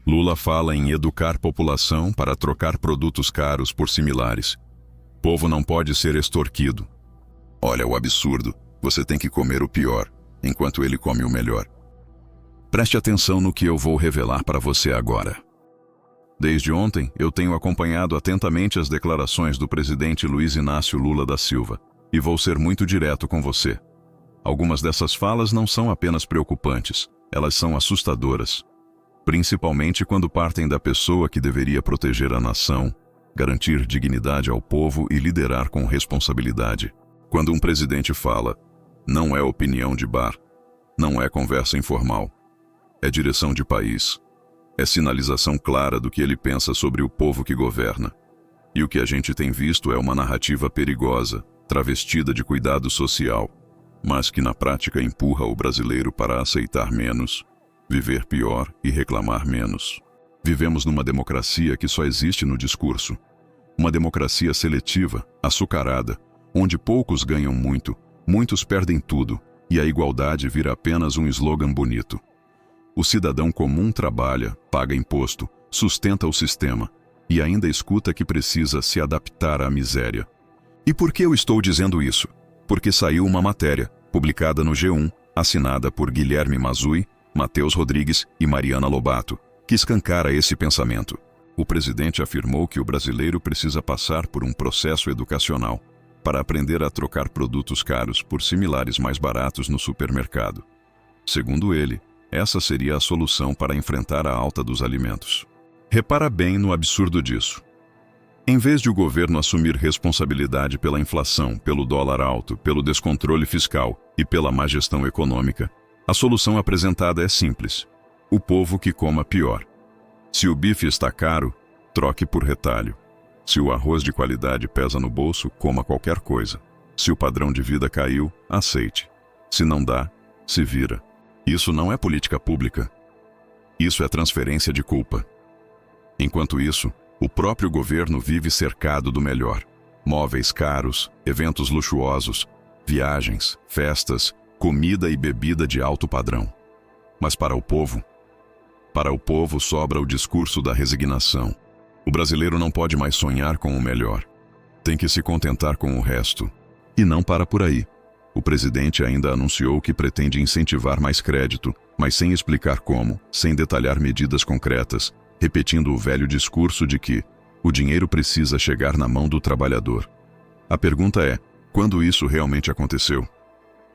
Lula fala em educar população para trocar produtos caros por similares. Povo não pode ser extorquido. Olha o absurdo. Você tem que comer o pior, enquanto ele come o melhor. Preste atenção no que eu vou revelar para você agora. Desde ontem, eu tenho acompanhado atentamente as declarações do presidente Luiz Inácio Lula da Silva, e vou ser muito direto com você. Algumas dessas falas não são apenas preocupantes, elas são assustadoras. Principalmente quando partem da pessoa que deveria proteger a nação, garantir dignidade ao povo e liderar com responsabilidade. Quando um presidente fala, não é opinião de bar, não é conversa informal, é direção de país. É sinalização clara do que ele pensa sobre o povo que governa. E o que a gente tem visto é uma narrativa perigosa, travestida de cuidado social, mas que na prática empurra o brasileiro para aceitar menos, viver pior e reclamar menos. Vivemos numa democracia que só existe no discurso. Uma democracia seletiva, açucarada, onde poucos ganham muito, muitos perdem tudo, e a igualdade vira apenas um slogan bonito. O cidadão comum trabalha, paga imposto, sustenta o sistema e ainda escuta que precisa se adaptar à miséria. E por que eu estou dizendo isso? Porque saiu uma matéria, publicada no G1, assinada por Guilherme Mazui, Matheus Rodrigues e Mariana Lobato, que escancara esse pensamento. O presidente afirmou que o brasileiro precisa passar por um processo educacional para aprender a trocar produtos caros por similares mais baratos no supermercado. Segundo ele, essa seria a solução para enfrentar a alta dos alimentos. Repara bem no absurdo disso. Em vez de o governo assumir responsabilidade pela inflação, pelo dólar alto, pelo descontrole fiscal e pela má gestão econômica, a solução apresentada é simples. O povo que coma pior. Se o bife está caro, troque por retalho. Se o arroz de qualidade pesa no bolso, coma qualquer coisa. Se o padrão de vida caiu, aceite. Se não dá, se vira. Isso não é política pública. Isso é transferência de culpa. Enquanto isso, o próprio governo vive cercado do melhor. Móveis caros, eventos luxuosos, viagens, festas, comida e bebida de alto padrão. Mas para o povo sobra o discurso da resignação. O brasileiro não pode mais sonhar com o melhor. Tem que se contentar com o resto. E não para por aí. O presidente ainda anunciou que pretende incentivar mais crédito, mas sem explicar como, sem detalhar medidas concretas, repetindo o velho discurso de que o dinheiro precisa chegar na mão do trabalhador. A pergunta é, quando isso realmente aconteceu?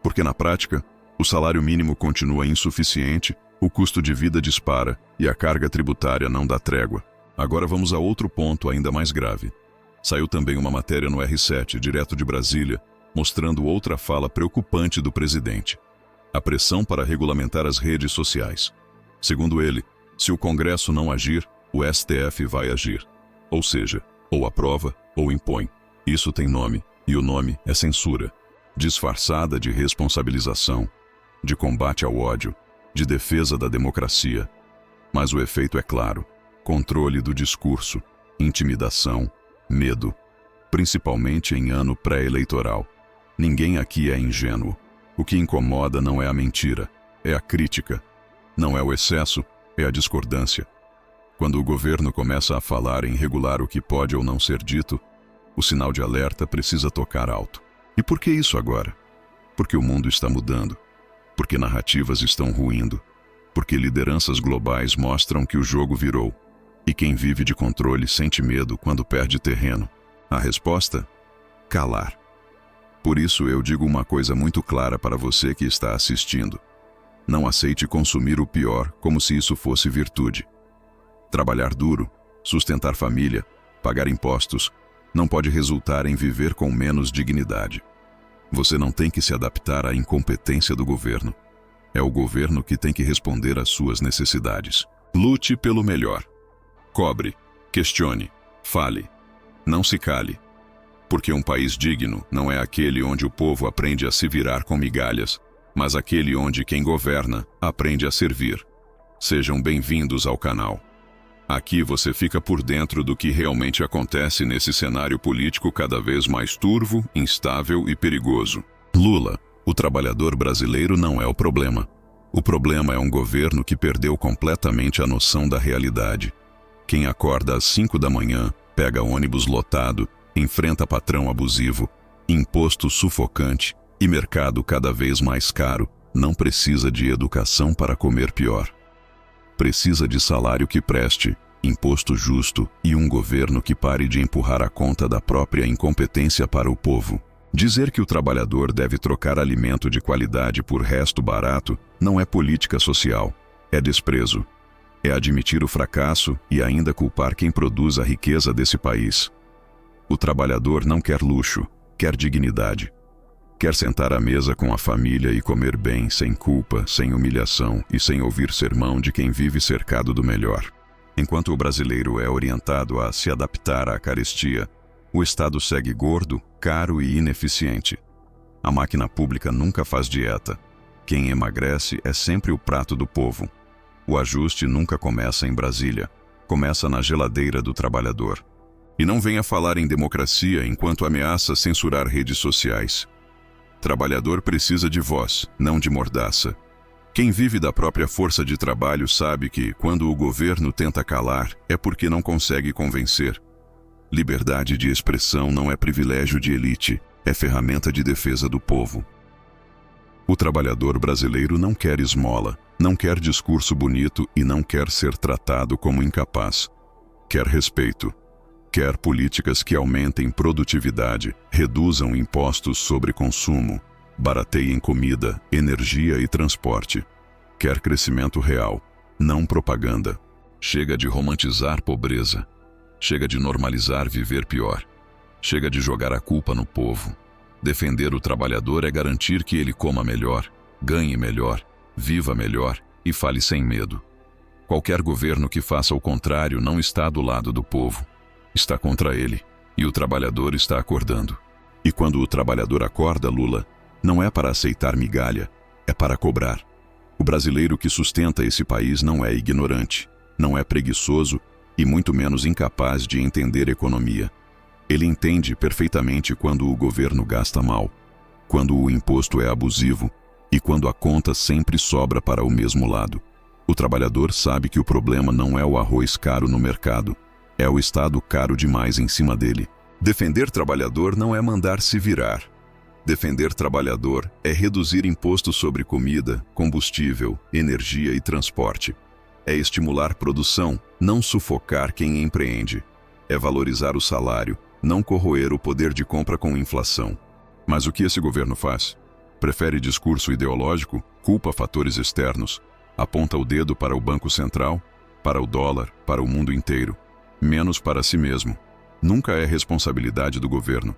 Porque na prática, o salário mínimo continua insuficiente, o custo de vida dispara e a carga tributária não dá trégua. Agora vamos a outro ponto ainda mais grave. Saiu também uma matéria no R7, direto de Brasília, mostrando outra fala preocupante do presidente. A pressão para regulamentar as redes sociais. Segundo ele, se o Congresso não agir, o STF vai agir. Ou seja, ou aprova ou impõe. Isso tem nome, e o nome é censura. Disfarçada de responsabilização, de combate ao ódio, de defesa da democracia. Mas o efeito é claro: controle do discurso, intimidação, medo. Principalmente em ano pré-eleitoral. Ninguém aqui é ingênuo. O que incomoda não é a mentira, é a crítica. Não é o excesso, é a discordância. Quando o governo começa a falar em regular o que pode ou não ser dito, o sinal de alerta precisa tocar alto. E por que isso agora? Porque o mundo está mudando. Porque narrativas estão ruindo. Porque lideranças globais mostram que o jogo virou. E quem vive de controle sente medo quando perde terreno. A resposta? Calar. Por isso eu digo uma coisa muito clara para você que está assistindo. Não aceite consumir o pior como se isso fosse virtude. Trabalhar duro, sustentar família, pagar impostos, não pode resultar em viver com menos dignidade. Você não tem que se adaptar à incompetência do governo. É o governo que tem que responder às suas necessidades. Lute pelo melhor. Cobre, questione, fale. Não se cale. Porque um país digno não é aquele onde o povo aprende a se virar com migalhas, mas aquele onde quem governa aprende a servir. Sejam bem-vindos ao canal. Aqui você fica por dentro do que realmente acontece nesse cenário político cada vez mais turvo, instável e perigoso. Lula, o trabalhador brasileiro não é o problema. O problema é um governo que perdeu completamente a noção da realidade. Quem acorda às 5 da manhã, pega ônibus lotado, enfrenta patrão abusivo, imposto sufocante e mercado cada vez mais caro, não precisa de educação para comer pior. Precisa de salário que preste, imposto justo e um governo que pare de empurrar a conta da própria incompetência para o povo. Dizer que o trabalhador deve trocar alimento de qualidade por resto barato não é política social, é desprezo. É admitir o fracasso e ainda culpar quem produz a riqueza desse país. O trabalhador não quer luxo, quer dignidade. Quer sentar à mesa com a família e comer bem, sem culpa, sem humilhação e sem ouvir sermão de quem vive cercado do melhor. Enquanto o brasileiro é orientado a se adaptar à carestia, o Estado segue gordo, caro e ineficiente. A máquina pública nunca faz dieta. Quem emagrece é sempre o prato do povo. O ajuste nunca começa em Brasília, começa na geladeira do trabalhador. E não venha falar em democracia enquanto ameaça censurar redes sociais. Trabalhador precisa de voz, não de mordaça. Quem vive da própria força de trabalho sabe que, quando o governo tenta calar, é porque não consegue convencer. Liberdade de expressão não é privilégio de elite, é ferramenta de defesa do povo. O trabalhador brasileiro não quer esmola, não quer discurso bonito e não quer ser tratado como incapaz. Quer respeito. Quer políticas que aumentem produtividade, reduzam impostos sobre consumo, barateiem comida, energia e transporte. Quer crescimento real, não propaganda. Chega de romantizar pobreza. Chega de normalizar viver pior. Chega de jogar a culpa no povo. Defender o trabalhador é garantir que ele coma melhor, ganhe melhor, viva melhor e fale sem medo. Qualquer governo que faça o contrário não está do lado do povo. Está contra ele, e o trabalhador está acordando. E quando o trabalhador acorda, Lula, não é para aceitar migalha, é para cobrar. O brasileiro que sustenta esse país não é ignorante, não é preguiçoso e muito menos incapaz de entender economia. Ele entende perfeitamente quando o governo gasta mal, quando o imposto é abusivo e quando a conta sempre sobra para o mesmo lado. O trabalhador sabe que o problema não é o arroz caro no mercado, é o Estado caro demais em cima dele. Defender trabalhador não é mandar se virar. Defender trabalhador é reduzir imposto sobre comida, combustível, energia e transporte. É estimular produção, não sufocar quem empreende. É valorizar o salário, não corroer o poder de compra com inflação. Mas o que esse governo faz? Prefere discurso ideológico, culpa fatores externos, aponta o dedo para o Banco Central, para o dólar, para o mundo inteiro. Menos para si mesmo. Nunca é responsabilidade do governo.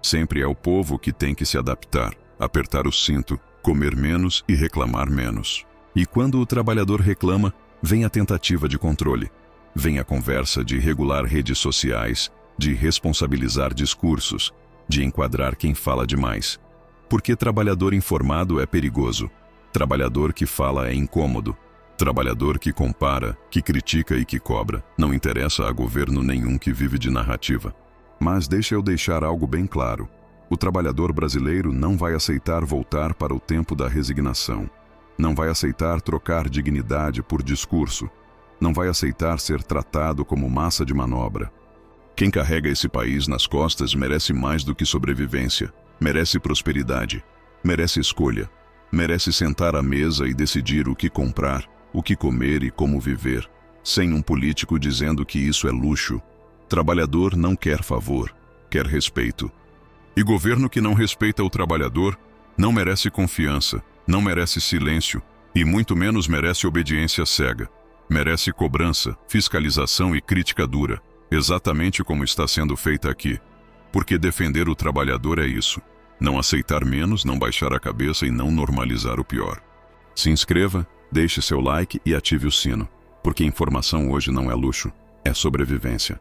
Sempre é o povo que tem que se adaptar, apertar o cinto, comer menos e reclamar menos. E quando o trabalhador reclama, vem a tentativa de controle. Vem a conversa de regular redes sociais, de responsabilizar discursos, de enquadrar quem fala demais. Porque trabalhador informado é perigoso. Trabalhador que fala é incômodo. Trabalhador que compara, que critica e que cobra, não interessa a governo nenhum que vive de narrativa. Mas deixa eu deixar algo bem claro. O trabalhador brasileiro não vai aceitar voltar para o tempo da resignação. Não vai aceitar trocar dignidade por discurso. Não vai aceitar ser tratado como massa de manobra. Quem carrega esse país nas costas merece mais do que sobrevivência. Merece prosperidade. Merece escolha. Merece sentar à mesa e decidir o que comprar, o que comer e como viver, sem um político dizendo que isso é luxo. Trabalhador não quer favor, quer respeito. E governo que não respeita o trabalhador não merece confiança, não merece silêncio e muito menos merece obediência cega. Merece cobrança, fiscalização e crítica dura, exatamente como está sendo feita aqui. Porque defender o trabalhador é isso. Não aceitar menos, não baixar a cabeça e não normalizar o pior. Se inscreva, deixe seu like e ative o sino, porque informação hoje não é luxo, é sobrevivência.